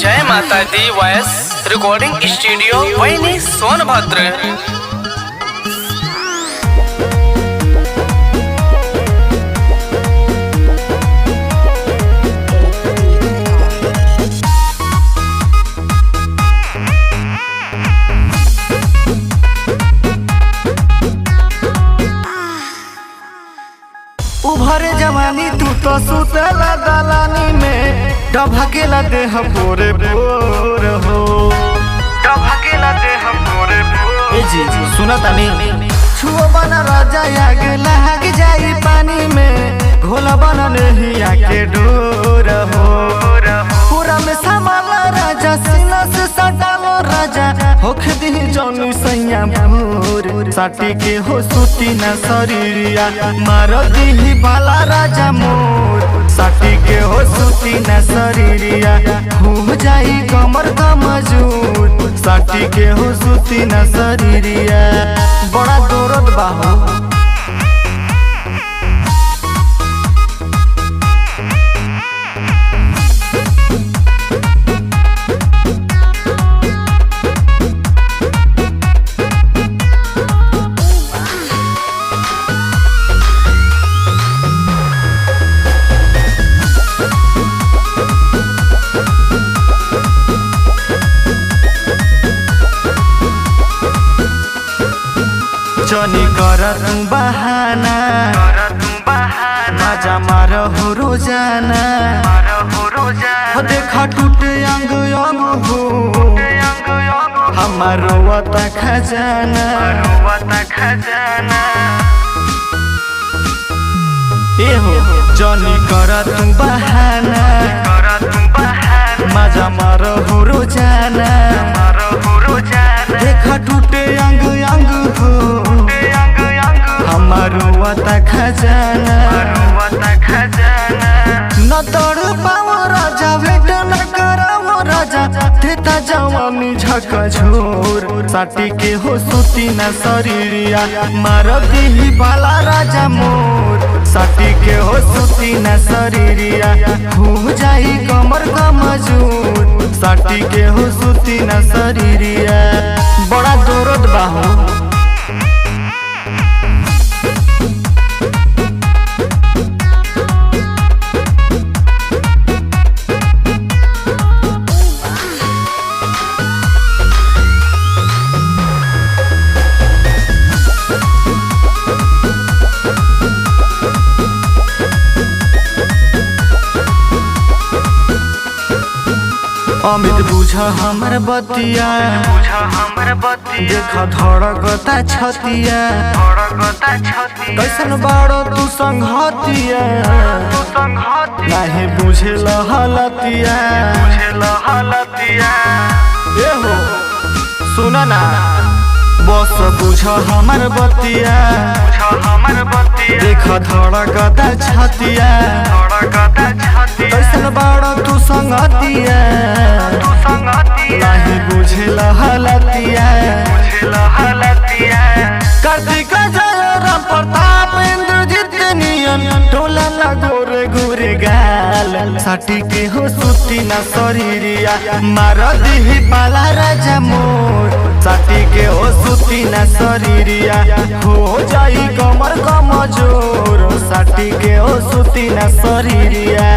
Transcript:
जय माता दी voice recording studio वैनी सोनभद्र। उभरे जवानी तू तो सुतला दलानी में डभकेला देह पोरे पोर हो डभकेला देह पोरे पोर। ए जी सुना तानी छुओ बना राजा आग लग जाई पानी में घोला बना नहीं आके डोर हो पूरा में संभाला राजा सीना से सटालो राजा होख दी जौनी सैया भोर साटी के हो सुती न शरीरिया मार दी बाला राजा मोर साटी के हो सुती न शरीरिया हो जाई कमर का मजूर साटी के हो सुती न शरीरिया बड़ा दौरत बाहो। जनी कर तू बहाना मजा मार हो रोजाना हो देखा टूटे अंग अंग हो हमारो वता खजाना ए हो जनी कर तू बहाना मजा मार हो रोजाना देखा टूटे अंग अंग हो हमारो वता खजाना न तोड़ पाओ राजा भेट न कराओ राजा देता जवानी झका झोर साटी के हो सुती न शरीरिया मार दी बाला राजा मोर साटी के हो सुती न शरीरिया हो जाई कमर का मजूर साटी के हो सुती न शरीरिया बड़ा दौरत बाहो। अमित बुझा हमर बतिया देखा धड़कता छतिया कैसन बाड़ो तू संघतिया नाही बुझे लहलतिया ए हो सुना ना बस बुझा हमर बतिया देखा धड़कता छतिया कैसन बाड़ो तू संगतिया नाही बुझे लहलतिया कार्तिक जय राम प्रताप इंद्रजीत नियन टोला ला गोरे गोरे गाल साटी के हो सुती न शरीरिया मार दी बाला राजा मोर साटी के हो सुती न शरीरिया हो जाई कमर का मजूर साटी के हो सुती न शरीरिया।